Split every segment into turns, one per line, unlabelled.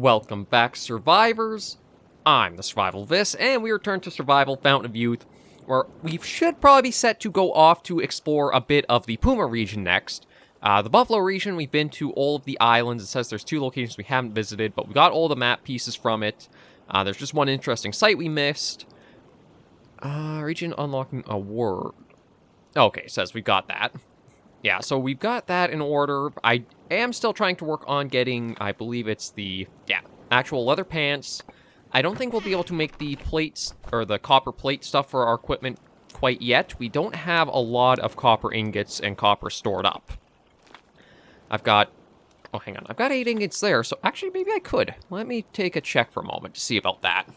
Welcome back, survivors. I'm the Survival Vis, and we return to Survival Fountain of Youth, where we should probably be set to go off to explore a bit of the Puma region next. The Buffalo region, we've been to all of the islands. It says there's 2 locations we haven't visited, but we got all the map pieces from it. There's just one interesting site we missed. Region unlocking a word. Okay, it says we've got that. Yeah, so we've got that in order. I am still trying to work on getting, I believe it's the, actual leather pants. I don't think we'll be able to make the plates, or the copper plate stuff for our equipment quite yet. We don't have a lot of copper ingots and copper stored up. I've got 8 ingots there, so actually maybe I could. Let me take a check for a moment to see about that.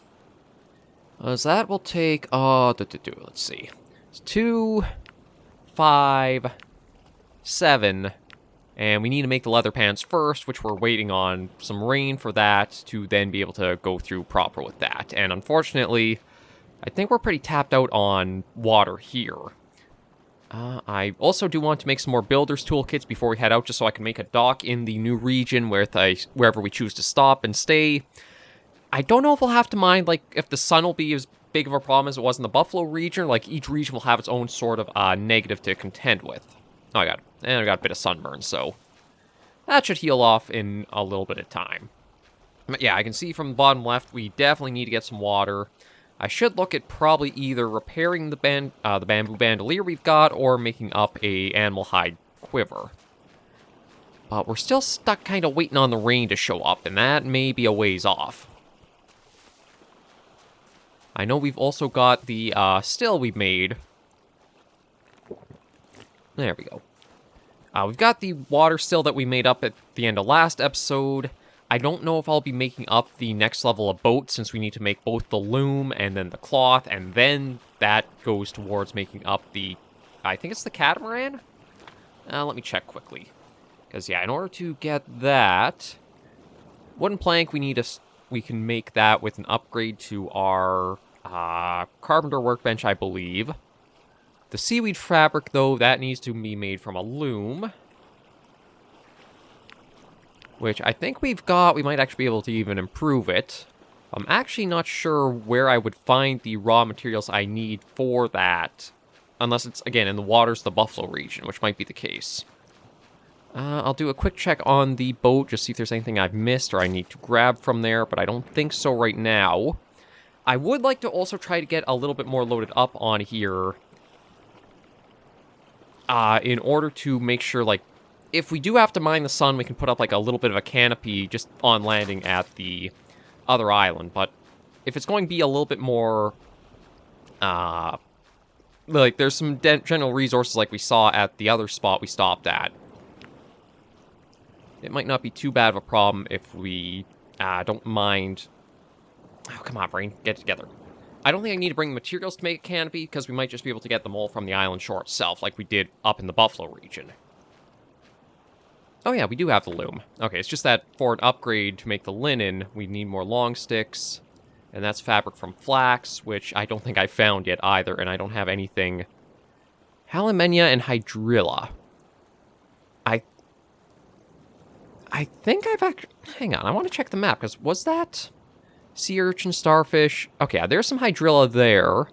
So that will take, let's see. It's 2, 5... 7, and we need to make the leather pants first, which we're waiting on some rain for that to then be able to go through proper with that. And unfortunately, I think we're pretty tapped out on water here. I also do want to make some more builder's toolkits before we head out, just so I can make a dock in the new region wherever we choose to stop and stay. I don't know if we'll have to mind, like, if the sun will be as big of a problem as it was in the Buffalo region. Like, each region will have its own sort of negative to contend with. Oh, I got a bit of sunburn, so that should heal off in a little bit of time. But yeah, I can see from the bottom left, we definitely need to get some water. I should look at probably either repairing the bamboo bandolier we've got, or making up a animal hide quiver. But we're still stuck kind of waiting on the rain to show up, and that may be a ways off. I know we've also got the still we've made. There we go. We've got the water still that we made up at the end of last episode. I don't know if I'll be making up the next level of boat, since we need to make both the loom and then the cloth, and then that goes towards making up the, I think it's the catamaran? Let me check quickly. Because, yeah, in order to get that, wooden plank, we can make that with an upgrade to our carpenter workbench, I believe. The seaweed fabric, though, that needs to be made from a loom. Which I think we've got. We might actually be able to even improve it. I'm actually not sure where I would find the raw materials I need for that. Unless it's, again, in the waters of the Buffalo region, which might be the case. I'll do a quick check on the boat, just see if there's anything I've missed or I need to grab from there, but I don't think so right now. I would like to also try to get a little bit more loaded up on here. In order to make sure, like, if we do have to mine the sun, we can put up, like, a little bit of a canopy just on landing at the other island. But if it's going to be a little bit more, like, there's some general resources like we saw at the other spot we stopped at. It might not be too bad of a problem if we don't mind. Oh, come on, brain, get it together. I don't think I need to bring materials to make a canopy, because we might just be able to get them all from the island shore itself, like we did up in the Buffalo region. Oh yeah, we do have the loom. Okay, it's just that for an upgrade to make the linen, we need more long sticks, and that's fabric from flax, which I don't think I found yet either, and I don't have anything. Halimenia and hydrilla. I think I've actually... Hang on, I want to check the map, because was that... Sea urchin, starfish. Okay, there's some hydrilla there.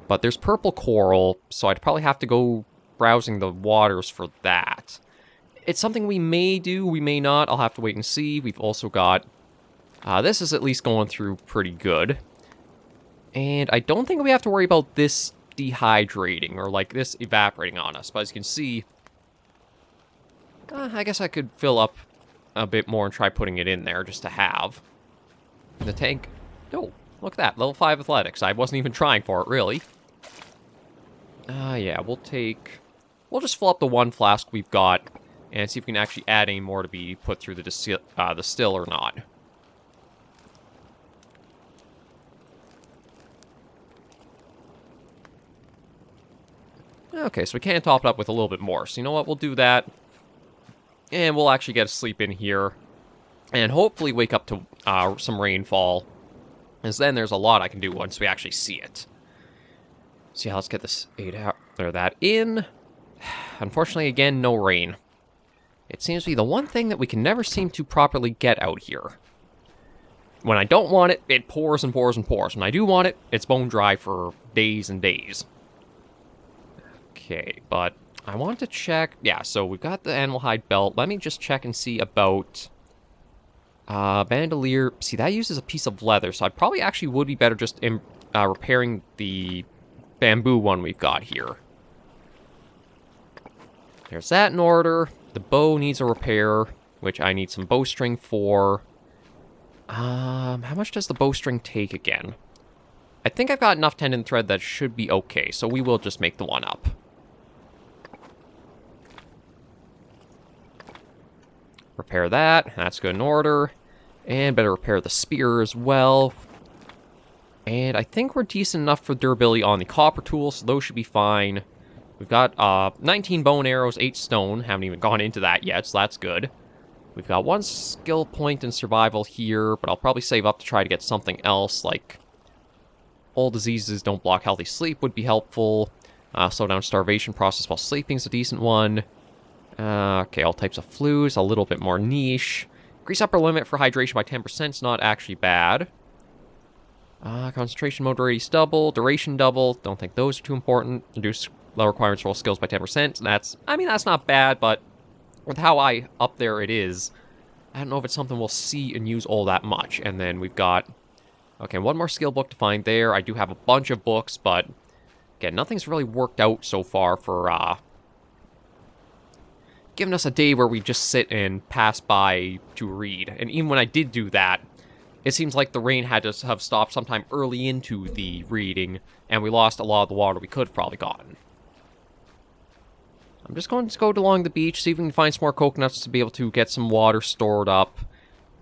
But there's purple coral, so I'd probably have to go browsing the waters for that. It's something we may do, we may not. I'll have to wait and see. We've also got... this is at least going through pretty good. And I don't think we have to worry about this dehydrating, or like this evaporating on us. But as you can see... I guess I could fill up a bit more and try putting it in there just to have. The tank. Oh, look at that. Level 5 athletics. I wasn't even trying for it, really. Yeah, we'll just fill up the 1 flask we've got and see if we can actually add any more to be put through the still or not. Okay, so we can top it up with a little bit more. So you know what? We'll do that. And we'll actually get a sleep in here. And hopefully wake up to some rainfall. Because then there's a lot I can do once we actually see it. So yeah, let's get this 8 hour, or that in. Unfortunately, again, no rain. It seems to be the one thing that we can never seem to properly get out here. when I don't want it, it pours and pours and pours. When I do want it, it's bone dry for days and days. Okay, but I want to check... Yeah, so we've got the animal hide belt. Let me just check and see about... bandolier. See, that uses a piece of leather, so I probably actually would be better just in, repairing the bamboo one we've got here. There's that in order. The bow needs a repair, which I need some bowstring for. How much does the bowstring take again? I think I've got enough tendon thread that should be okay, so we will just make the one up. Repair that. That's good in order. And better repair the spear as well. And I think we're decent enough for durability on the copper tools, so those should be fine. We've got 19 bone arrows, 8 stone. Haven't even gone into that yet, so that's good. We've got 1 skill point in survival here, but I'll probably save up to try to get something else, like... all diseases don't block healthy sleep would be helpful. Slow down starvation process while sleeping is a decent one. Okay, all types of flus, a little bit more niche. Increase upper limit for hydration by 10% is not actually bad. Concentration mode radius double, duration double. Don't think those are too important. Reduce low requirements for all skills by 10%. That's, I mean, that's not bad, but with how high up there it is, I don't know if it's something we'll see and use all that much. And then we've got, okay, 1 more skill book to find there. I do have a bunch of books, but again, nothing's really worked out so far for giving us a day where we just sit and pass by to read. And even when I did do that, it seems like the rain had to have stopped sometime early into the reading, and we lost a lot of the water we could have probably gotten. I'm just going to go along the beach, see if we can find some more coconuts to be able to get some water stored up.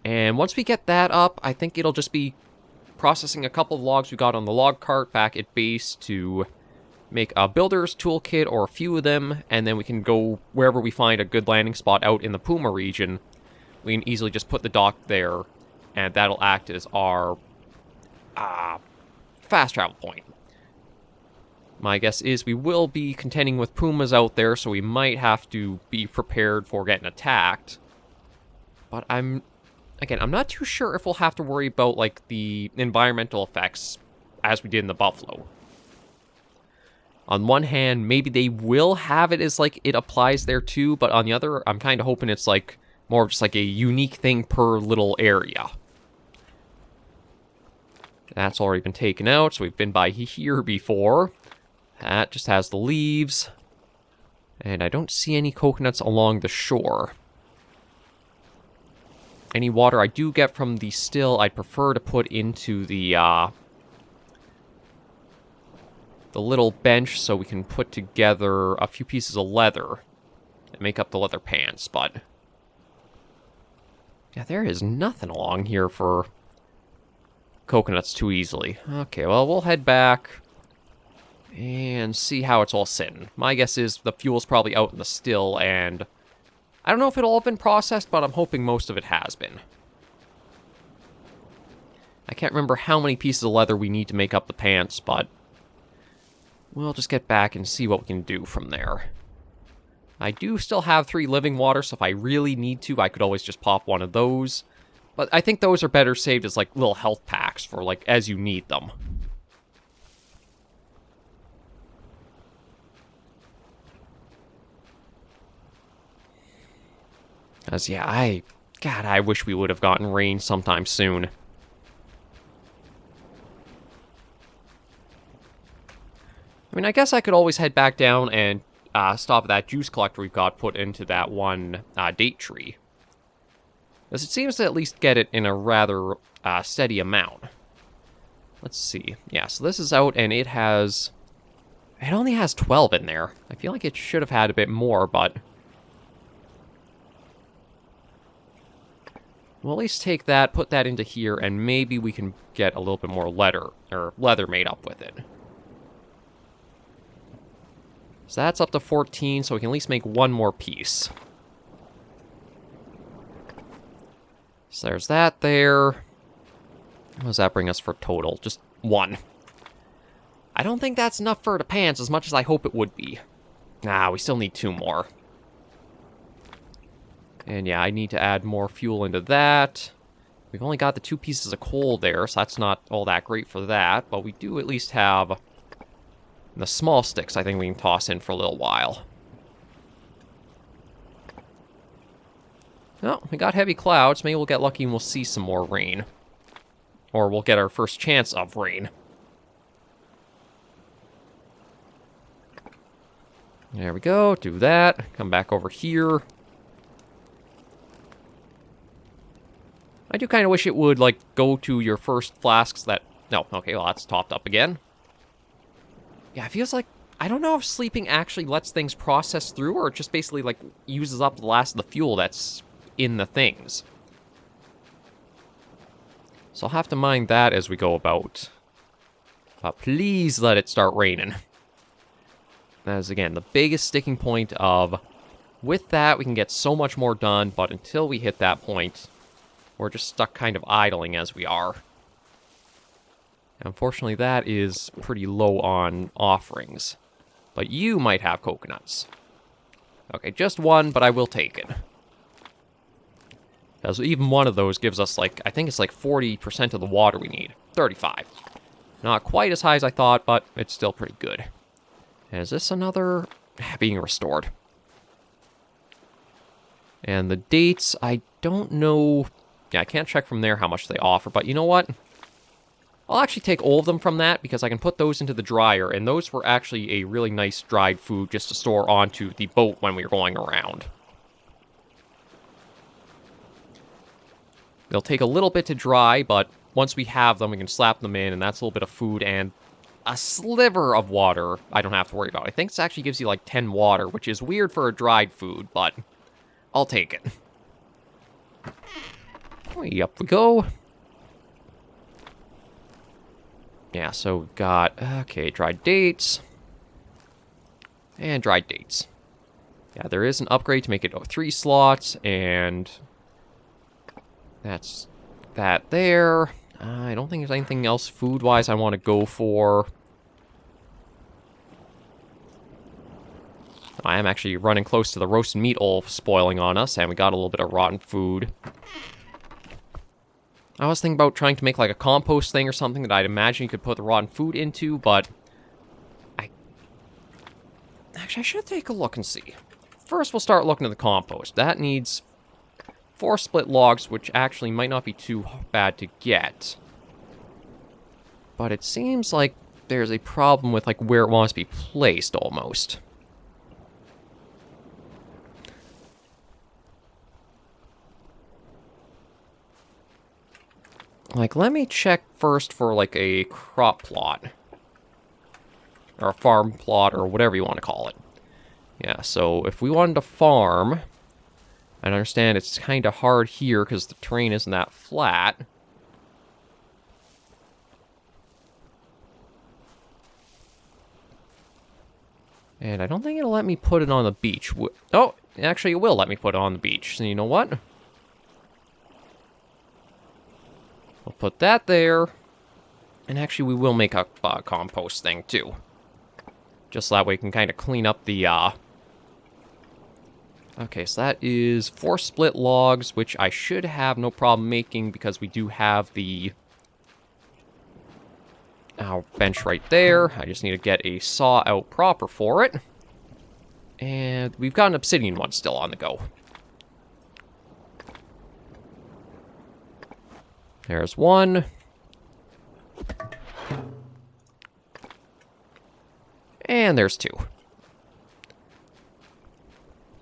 And once we get that up, I think it'll just be processing a couple of logs we got on the log cart back at base to make a builder's toolkit or a few of them, and then we can go wherever we find a good landing spot out in the Puma region. We can easily just put the dock there, and that'll act as our fast travel point. My guess is we will be contending with Pumas out there, so we might have to be prepared for getting attacked. But I'm not too sure if we'll have to worry about, like, the environmental effects as we did in the buffalo. On one hand, maybe they will have it as, like, it applies there too, but on the other, I'm kind of hoping it's, like, more of just, like, a unique thing per little area. That's already been taken out, so we've been by here before. That just has the leaves. And I don't see any coconuts along the shore. Any water I do get from the still, I'd prefer to put into the little bench so we can put together a few pieces of leather and make up the leather pants, but... yeah, there is nothing along here for coconuts too easily. Okay, well, we'll head back and see how it's all sitting. My guess is the fuel's probably out in the still, and I don't know if it'll all have been processed, but I'm hoping most of it has been. I can't remember how many pieces of leather we need to make up the pants, but we'll just get back and see what we can do from there. I do still have 3 living water, so if I really need to, I could always just pop one of those. But I think those are better saved as, like, little health packs for, like, as you need them. As, yeah, I wish we would have gotten rain sometime soon. I mean, I guess I could always head back down and stop at that juice collector we've got put into that one date tree. As it seems to at least get it in a rather steady amount. Let's see. Yeah, so this is out, and it only has 12 in there. I feel like it should have had a bit more, but we'll at least take that, put that into here, and maybe we can get a little bit more leather made up with it. So that's up to 14, so we can at least make 1 more piece. So there's that there. What does that bring us for total? Just 1. I don't think that's enough for the pants as much as I hope it would be. Nah, we still need 2 more. And yeah, I need to add more fuel into that. We've only got the 2 pieces of coal there, so that's not all that great for that. But we do at least have the small sticks I think we can toss in for a little while. Oh, we got heavy clouds. Maybe we'll get lucky and we'll see some more rain. Or we'll get our first chance of rain. There we go. Do that. Come back over here. I do kind of wish it would, like, go to your first flasks that... No, okay, well, that's topped up again. Yeah, it feels like... I don't know if sleeping actually lets things process through, or it just basically, like, uses up the last of the fuel that's in the things. So I'll have to mind that as we go about. But please let it start raining. That is, again, the biggest sticking point of... With that, we can get so much more done, but until we hit that point... We're just stuck kind of idling as we are. Unfortunately, that is pretty low on offerings. But you might have coconuts. Okay, just one, but I will take it. Because even one of those gives us, like, I think it's like 40% of the water we need. 35. Not quite as high as I thought, but it's still pretty good. Is this another... being restored. And the dates, I don't know... Yeah, I can't check from there how much they offer, but you know what? I'll actually take all of them from that, because I can put those into the dryer, and those were actually a really nice dried food just to store onto the boat when we were going around. They'll take a little bit to dry, but once we have them, we can slap them in, and that's a little bit of food and a sliver of water I don't have to worry about. I think this actually gives you like 10 water, which is weird for a dried food, but I'll take it. Up we go. Yeah, so we've got, okay, dried dates. And dried dates. Yeah, there is an upgrade to make it 3 slots, and that's that there. I don't think there's anything else food-wise I want to go for. I am actually running close to the roasted meat all spoiling on us, and we got a little bit of rotten food. I was thinking about trying to make like a compost thing or something that I'd imagine you could put the rotten food into, but actually, I should take a look and see. First, we'll start looking at the compost. That needs 4 split logs, which actually might not be too bad to get. But it seems like there's a problem with like where it wants to be placed, almost. Like, let me check first for, like, a crop plot. Or a farm plot, or whatever you want to call it. Yeah, so if we wanted to farm... I understand it's kind of hard here, because the terrain isn't that flat. And I don't think it'll let me put it on the beach. Oh, actually it will let me put it on the beach. So you know what? We'll put that there. And actually, we will make a compost thing, too. Just so that way we can kind of clean up the, Okay, so that is 4 split logs, which I should have no problem making because we do have the... Our bench right there. I just need to get a saw out proper for it. And we've got an obsidian one still on the go. There's one. And there's 2.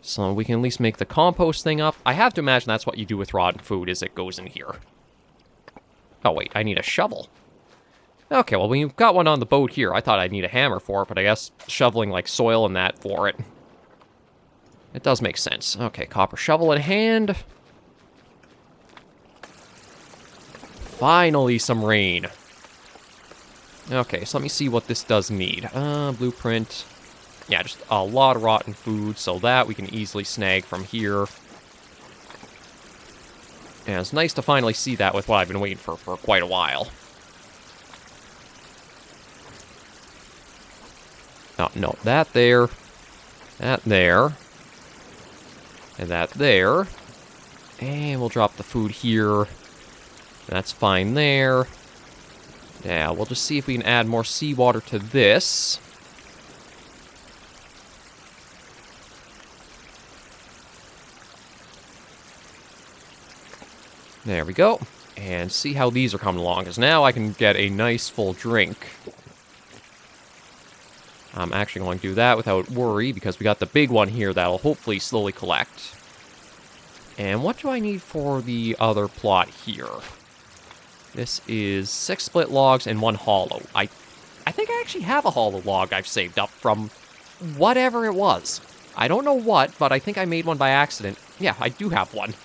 So we can at least make the compost thing up. I have to imagine that's what you do with rotten food, is it goes in here. Oh wait, I need a shovel. Okay, well we've got one on the boat here. I thought I'd need a hammer for it, but I guess shoveling like soil and that for it. It does make sense. Okay, copper shovel in hand. Finally, some rain. Okay, so let me see what this does need. Blueprint. Yeah, just a lot of rotten food, so that we can easily snag from here. And it's nice to finally see that with what I've been waiting for quite a while. Oh, no, that there. That there. And that there. And we'll drop the food here. That's fine there. Yeah, we'll just see if we can add more seawater to this. There we go. And see how these are coming along, because now I can get a nice full drink. I'm actually going to do that without worry, because we got the big one here that'll hopefully slowly collect. And what do I need for the other plot here? This is 6 split logs and 1 hollow. I think I actually have a hollow log I've saved up from whatever it was. I don't know what, but I think I made one by accident. Yeah, I do have one.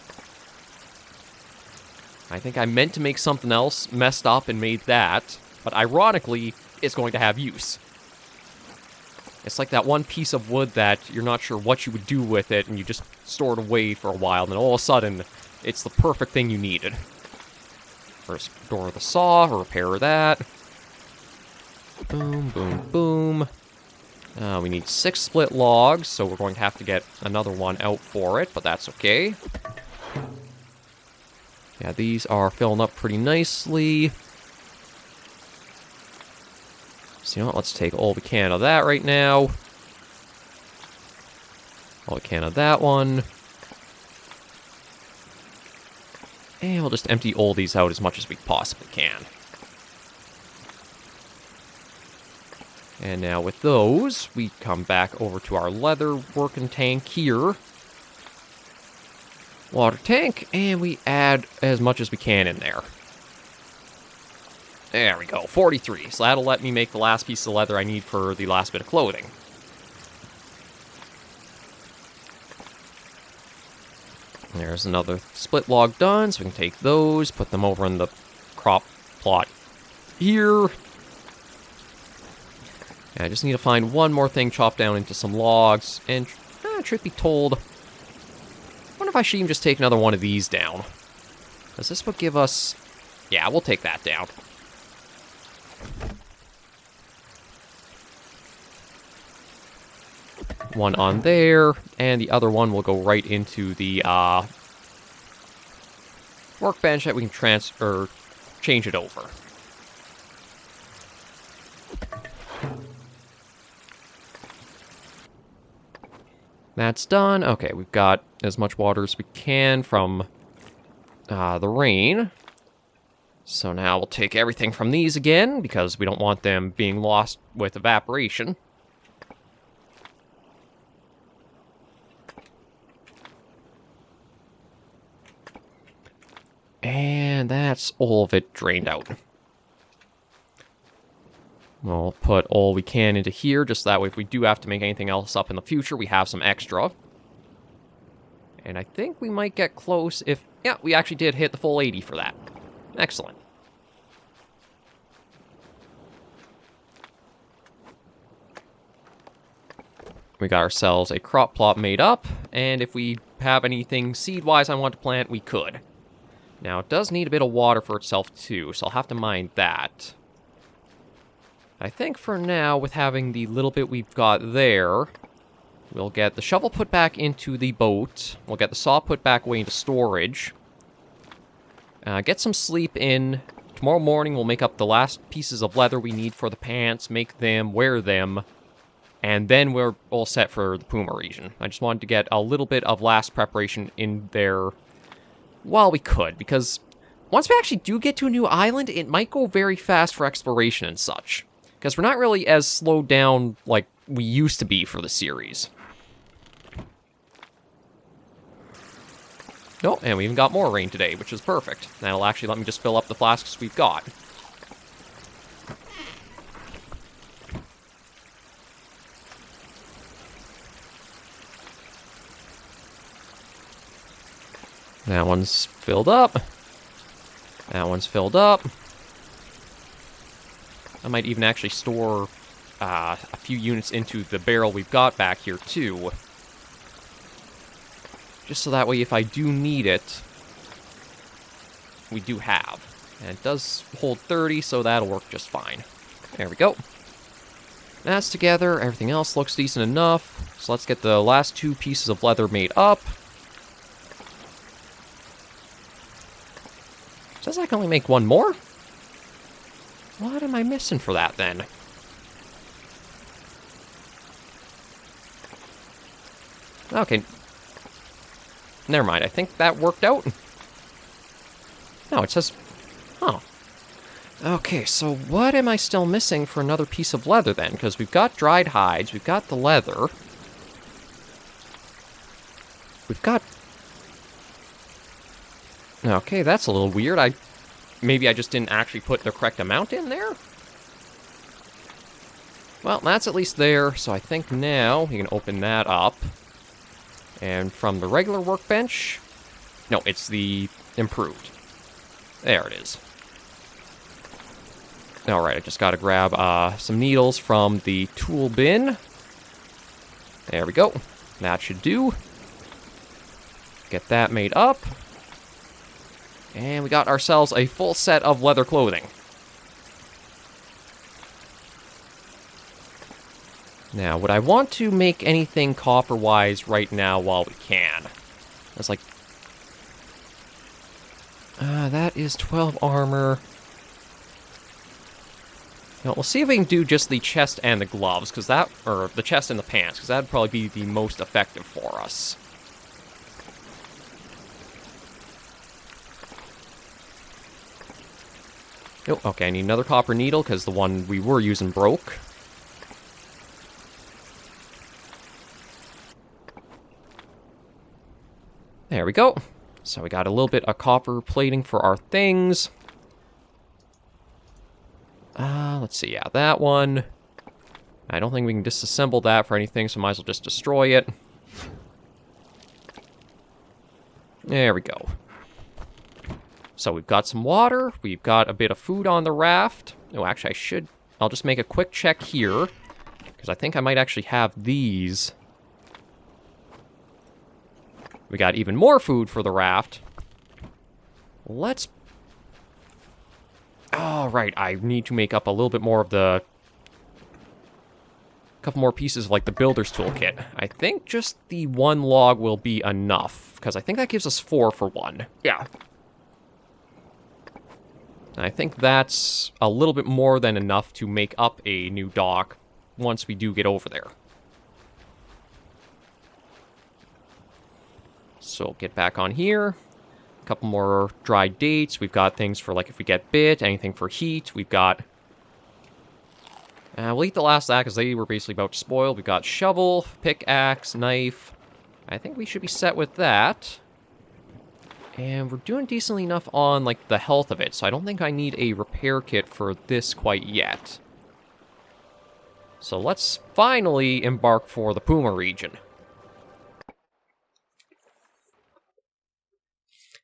I think I meant to make something else, messed up, and made that. But ironically, it's going to have use. It's like that one piece of wood that you're not sure what you would do with it, and you just store it away for a while, and then all of a sudden, it's the perfect thing you needed. Restore the saw, repair that. Boom, boom, boom. We need 6 split logs, so we're going to have to get another one out for it, but that's okay. Yeah, these are filling up pretty nicely. So, you know what, let's take all we can of that right now. All we can of that one. And we'll just empty all these out as much as we possibly can. And now with those, we come back over to our leather working tank here. Water tank, and we add as much as we can in there. There we go, 43. So that'll let me make the last piece of leather I need for the last bit of clothing. There's another split log done, so we can take those, put them over in the crop plot here. I just need to find one more thing chopped down into some logs, and truth be told, I wonder if I should even just take another one of these down. Does this would give us... Yeah, we'll take that down. One on there, and the other one will go right into the workbench that we can change it over. That's done. Okay, we've got as much water as we can from the rain. So now we'll take everything from these again, because we don't want them being lost with evaporation. And that's all of it drained out. We'll put all we can into here, just that way if we do have to make anything else up in the future, we have some extra. And I think we might get close if... Yeah, we actually did hit the full 80 for that. Excellent. We got ourselves a crop plot made up, and if we have anything seed-wise I want to plant, we could. Now, it does need a bit of water for itself, too, so I'll have to mind that. I think for now, with having the little bit we've got there, we'll get the shovel put back into the boat. We'll get the saw put back away into storage. Get some sleep in. Tomorrow morning, we'll make up the last pieces of leather we need for the pants, make them, wear them, and then we're all set for the Puma region. I just wanted to get a little bit of last preparation in there while we could, because once we actually do get to a new island, it might go very fast for exploration and such. Because we're not really as slowed down like we used to be for the series. Oh, and we even got more rain today, which is perfect. That'll actually let me just fill up the flasks we've got. That one's filled up. That one's filled up. I might even actually store a few units into the barrel we've got back here, too. Just so that way, if I do need it, we do have. And it does hold 30, so that'll work just fine. There we go. That's together. Everything else looks decent enough. So let's get the last 2 pieces of leather made up. So says I can only make one more? What am I missing for that, then? Okay. Never mind, I think that worked out. No, it says... Oh. Okay, so what am I still missing for another piece of leather, then? Because we've got dried hides, we've got the leather. We've got... Okay, that's a little weird. Maybe I just didn't actually put the correct amount in there? Well, that's at least there, so I think now we can open that up. And from the regular workbench... No, it's the improved. There it is. Alright, I just gotta grab some needles from the tool bin. There we go. That should do. Get that made up. And we got ourselves a full set of leather clothing. Now, would I want to make anything copper-wise right now while we can? It's like... that is 12 armor. Now, we'll see if we can do just the chest and the gloves, because that... Or the chest and the pants, because that'd probably be the most effective for us. Oh, okay, I need another copper needle, because the one we were using broke. There we go. So we got a little bit of copper plating for our things. Let's see, yeah, that one. I don't think we can disassemble that for anything, so might as well just destroy it. There we go. So we've got some water, we've got a bit of food on the raft. Oh, actually, I'll just make a quick check here, because I think I might actually have these. We got even more food for the raft. Let's... Oh, right, I need to make up a little bit more of the... couple more pieces of, like, the builder's toolkit. I think just the one log will be enough, because I think that gives us 4 for one. Yeah. I think that's a little bit more than enough to make up a new dock once we do get over there. So get back on here. A couple more dried dates. We've got things for, like, if we get bit, anything for heat. We've got... we'll eat the last of that because they were basically about to spoil. We've got shovel, pickaxe, knife. I think we should be set with that. And we're doing decently enough on, like, the health of it, so I don't think I need a repair kit for this quite yet. So let's finally embark for the Puma region.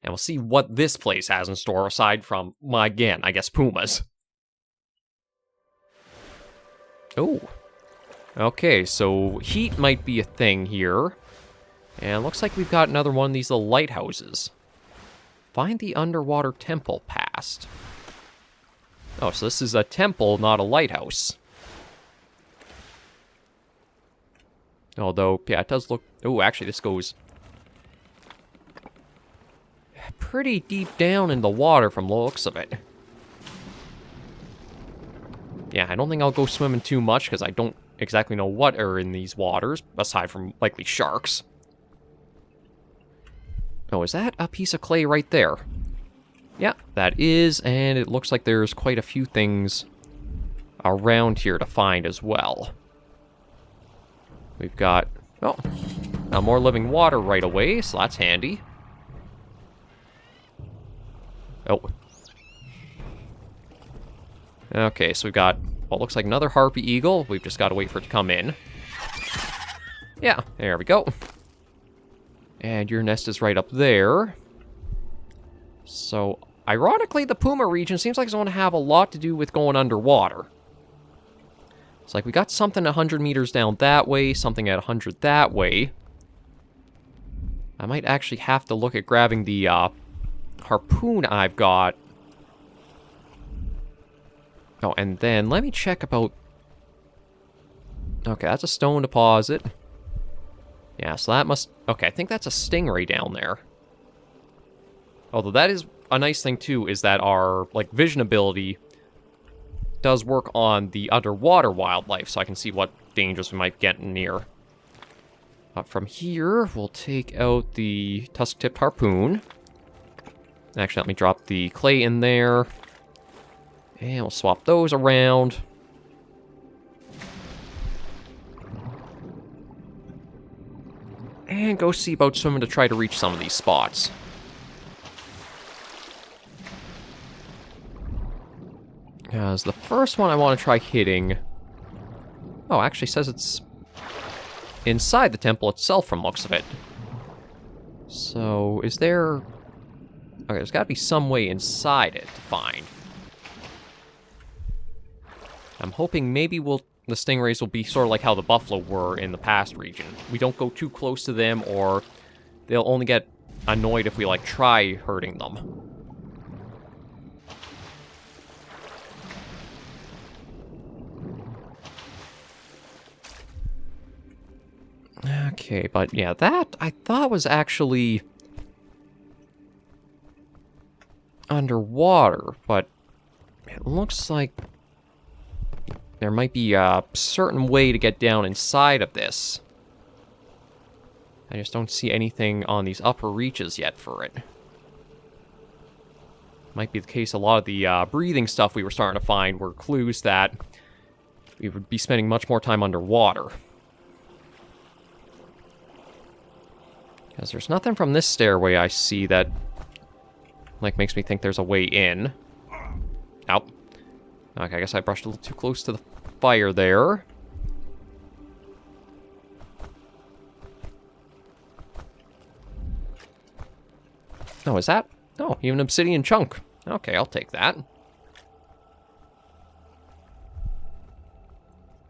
And we'll see what this place has in store, aside from, well, again, I guess Pumas. Oh. Okay, so heat might be a thing here. And it looks like we've got another one of these little lighthouses. Find the underwater temple past. Oh, so this is a temple, not a lighthouse. Although, yeah, it does look... Oh, actually, this goes... pretty deep down in the water from the looks of it. Yeah, I don't think I'll go swimming too much, because I don't exactly know what are in these waters, aside from likely sharks. Oh, is that a piece of clay right there? Yeah, that is, and it looks like there's quite a few things around here to find as well. We've got, oh, more living water right away, so that's handy. Oh. Okay, so we've got what looks like another harpy eagle. We've just got to wait for it to come in. Yeah, there we go. And your nest is right up there. So, ironically, the Puma region seems like it's going to have a lot to do with going underwater. It's like we got something 100 meters down that way, something at 100 that way. I might actually have to look at grabbing the harpoon I've got. Oh, and then let me check about... Okay, that's a stone deposit. Yeah, so that must... Okay, I think that's a stingray down there. Although that is a nice thing, too, is that our, like, vision ability does work on the underwater wildlife, so I can see what dangers we might get near. From here, we'll take out the tusk-tipped harpoon. Actually, let me drop the clay in there. And we'll swap those around. And go see about swimming to try to reach some of these spots. Because the first one I want to try hitting... Oh, actually says it's inside the temple itself from looks of it. So, is there... Okay, there's got to be some way inside it to find. I'm hoping maybe the stingrays will be sort of like how the buffalo were in the past region. We don't go too close to them, or they'll only get annoyed if we, like, try hurting them. Okay, but yeah, that I thought was actually underwater, but it looks like there might be a certain way to get down inside of this. I just don't see anything on these upper reaches yet for it. Might be the case a lot of the breathing stuff we were starting to find were clues that we would be spending much more time underwater. Because there's nothing from this stairway I see that, like, makes me think there's a way in. Ow. Okay, I guess I brushed a little too close to the fire there. Oh, is that? Oh, even an obsidian chunk. Okay, I'll take that.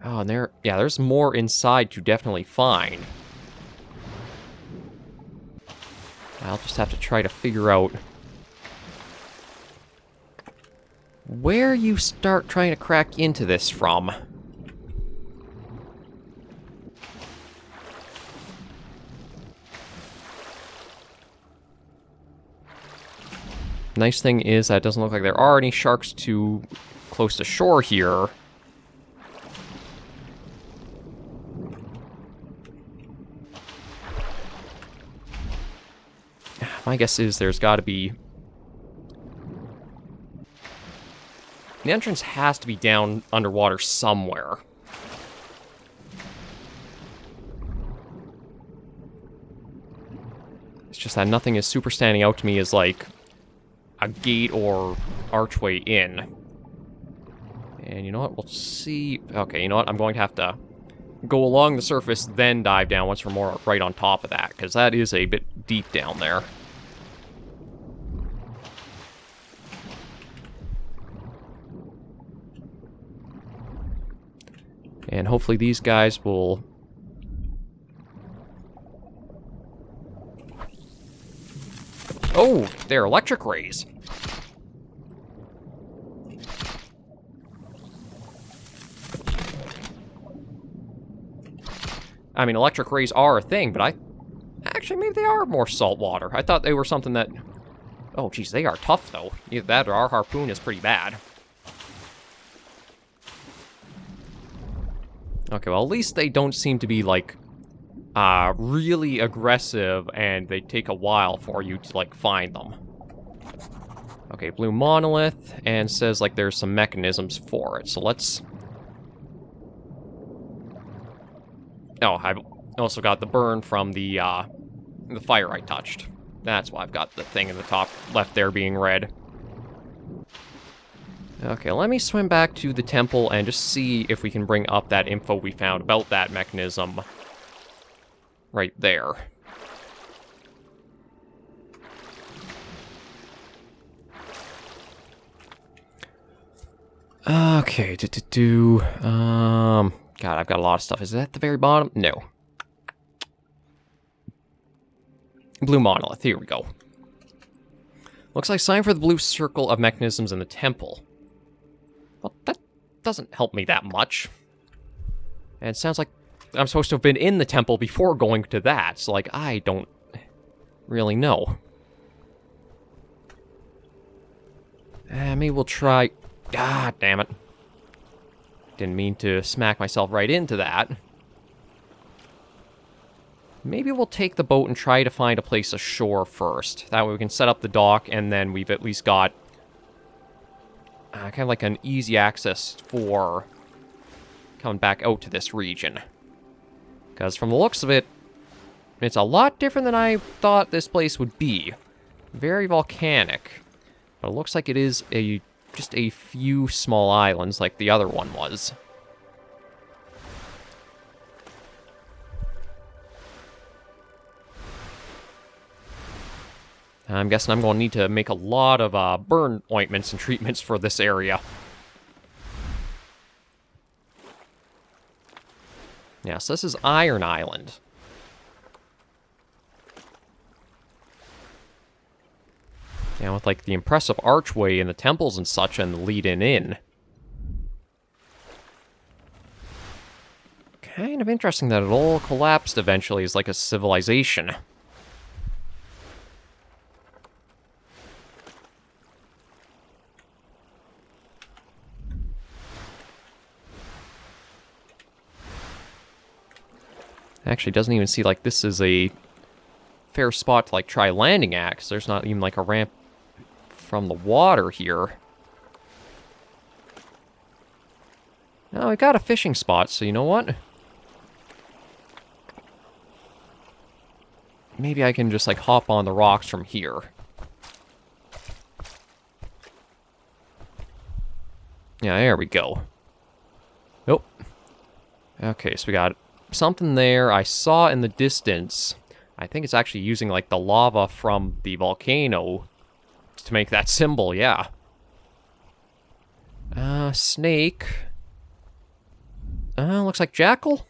Oh, and there's more inside to definitely find. I'll just have to try to figure out where you start trying to crack into this from. Nice thing is that it doesn't look like there are any sharks too close to shore here. My guess is there's got to be... The entrance has to be down underwater somewhere. It's just that nothing is super standing out to me as, like, a gate or archway in. And you know what? We'll see... Okay, you know what? I'm going to have to go along the surface, then dive down once we're more right on top of that, because that is a bit deep down there. And hopefully these guys will... Oh, they're electric rays. I mean, electric rays are a thing, but actually, maybe they are more saltwater. I thought they were something that... Oh, geez, they are tough, though. Either that or our harpoon is pretty bad. Okay, well, at least they don't seem to be, like, really aggressive, and they take a while for you to, like, find them. Okay, blue monolith, and says, like, there's some mechanisms for it, so let's... Oh, I've also got the burn from the fire I touched. That's why I've got the thing in the top left there being red. Okay, let me swim back to the temple and just see if we can bring up that info we found about that mechanism right there. Okay, God, I've got a lot of stuff. Is that at the very bottom? No. Blue monolith, here we go. Looks like sign for the blue circle of mechanisms in the temple. Well, that doesn't help me that much. And it sounds like I'm supposed to have been in the temple before going to that, so, like, I don't really know. Maybe we'll try... Ah, damn it. Didn't mean to smack myself right into that. Maybe we'll take the boat and try to find a place ashore first. That way we can set up the dock, and then we've at least got kind of like an easy access for coming back out to this region. Because from the looks of it, it's a lot different than I thought this place would be. Very volcanic. But it looks like it is just a few small islands like the other one was. I'm guessing I'm going to need to make a lot of burn ointments and treatments for this area. Yeah, so this is Iron Island. Yeah, with like the impressive archway and the temples and such and the lead-in in. Kind of interesting that it all collapsed eventually as like a civilization. Actually, doesn't even seem like this is a fair spot to like try landing at, because there's not even like a ramp from the water here. No, we got a fishing spot, so you know what? Maybe I can just like hop on the rocks from here. Yeah, there we go. Nope. Okay, so we got something there I saw in the distance. I think it's actually using like the lava from the volcano to make that symbol, yeah. Snake. Looks like jackal.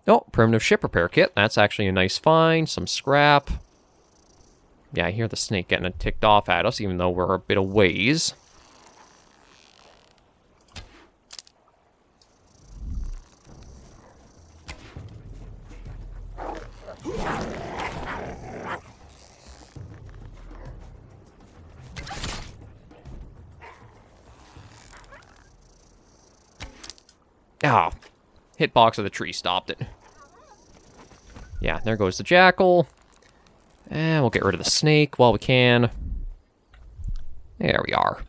Oh, primitive ship repair kit. That's actually a nice find. Some scrap. Yeah, I hear the snake getting it ticked off at us, even though we're a bit of ways. Ah, hitbox of the tree stopped it. Yeah, there goes the jackal. And we'll get rid of the snake while we can. There we are.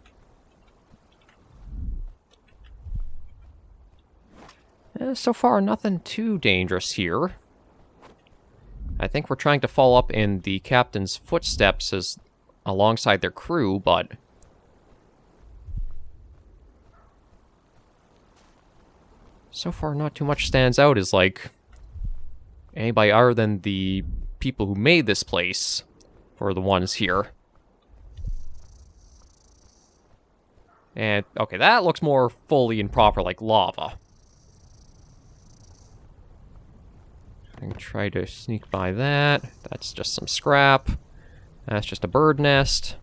So far, nothing too dangerous here. I think we're trying to follow up in the captain's footsteps as alongside their crew, but so far not too much stands out as like anybody other than the people who made this place were the ones here. And okay, that looks more fully and proper like lava. I can try to sneak by that. That's just some scrap. That's just a bird nest.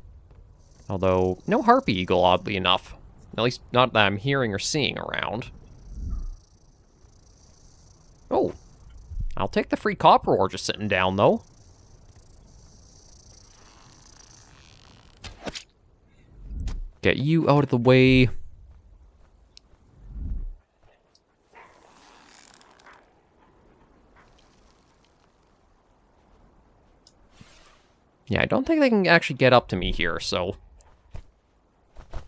Although, no harpy eagle, oddly enough. At least not that I'm hearing or seeing around. Oh, I'll take the free copper ore just sitting down, though. Get you out of the way. Yeah, I don't think they can actually get up to me here, so I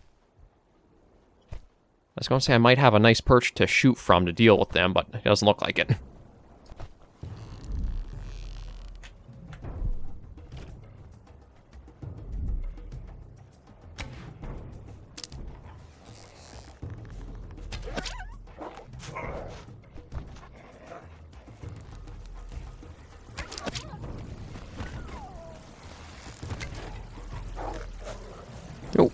was going to say I might have a nice perch to shoot from to deal with them, but it doesn't look like it. Oh.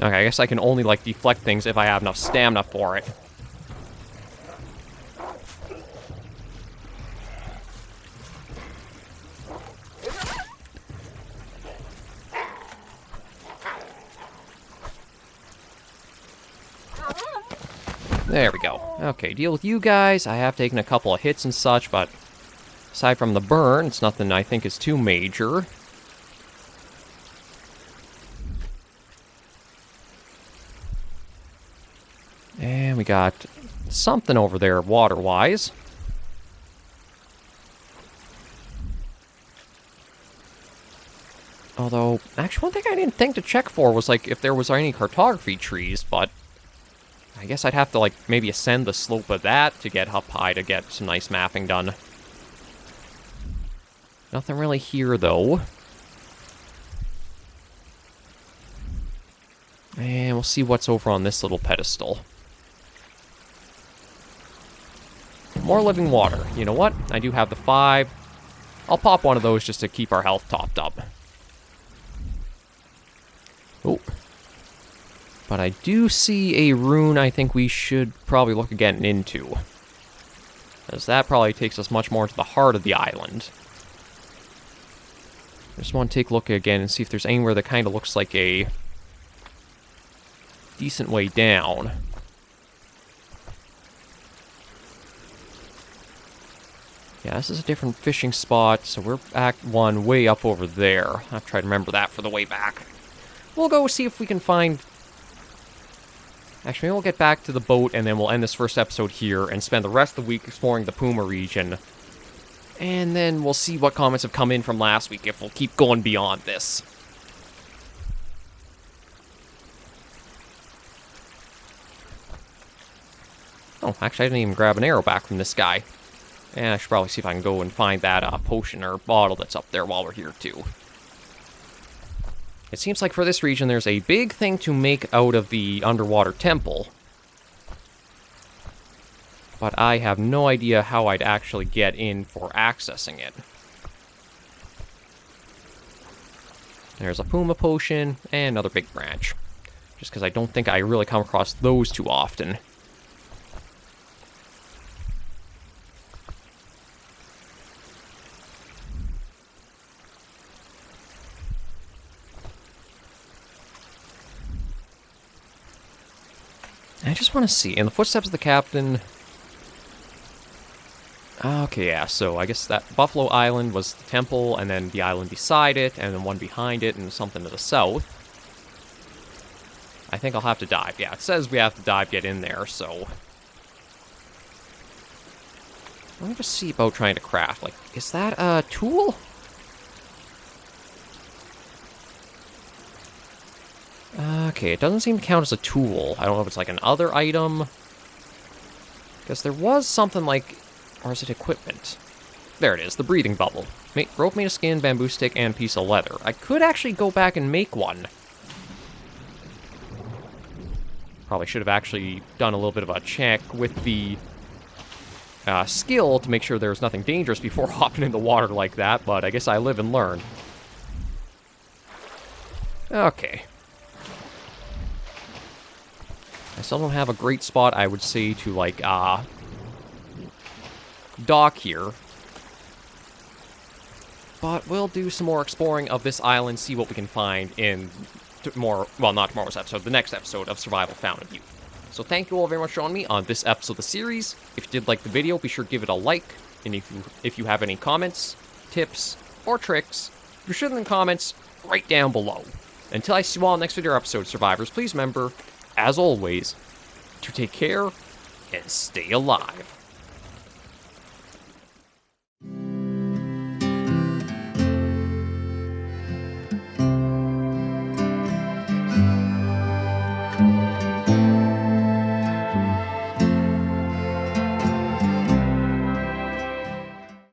Okay, I guess I can only, like, deflect things if I have enough stamina for it. There we go. Okay, deal with you guys. I have taken a couple of hits and such, but aside from the burn, it's nothing I think is too major. And we got something over there water-wise. Although, actually, one thing I didn't think to check for was, like, if there was any cartography trees, but I guess I'd have to, like, maybe ascend the slope of that to get up high to get some nice mapping done. Nothing really here, though. And we'll see what's over on this little pedestal. More living water. You know what? I do have the 5. I'll pop one of those just to keep our health topped up. Oh. But I do see a rune I think we should probably look at getting into. As that probably takes us much more to the heart of the island. I just want to take a look again and see if there's anywhere that kind of looks like a decent way down. Yeah, this is a different fishing spot, so we're at one way up over there. I'll have to try to remember that for the way back. We'll go see if we can find... Actually, maybe we'll get back to the boat, and then we'll end this first episode here, and spend the rest of the week exploring the Puma region. And then we'll see what comments have come in from last week, if we'll keep going beyond this. Oh, actually, I didn't even grab an arrow back from this guy. And I should probably see if I can go and find that potion or bottle that's up there while we're here, too. It seems like for this region, there's a big thing to make out of the underwater temple. But I have no idea how I'd actually get in for accessing it. There's a Puma potion and another big branch. Just because I don't think I really come across those too often. I just want to see. In the footsteps of the captain... Okay, yeah, so I guess that Buffalo Island was the temple, and then the island beside it, and then one behind it, and something to the south. I think I'll have to dive. Yeah, it says we have to dive to get in there, so... Let me just see about trying to craft. Like, is that a tool? Okay, it doesn't seem to count as a tool. I don't know if it's like an other item. Because there was something like... Or is it equipment? There it is, the breathing bubble. Rope made of skin, bamboo stick, and piece of leather. I could actually go back and make one. Probably should have actually done a little bit of a check with the skill to make sure there's nothing dangerous before hopping in the water like that, but I guess I live and learn. Okay. I still don't have a great spot, I would say, to, like, dock here. But we'll do some more exploring of this island, see what we can find in well, not tomorrow's episode, the next episode of Survival Fountain of Youth. So thank you all very much for joining me on this episode of the series. If you did like the video, be sure to give it a like. And if you have any comments, tips, or tricks, be sure to leave in the comments right down below. Until I see you all in the next video or episode, survivors, please remember, as always, to take care and stay alive.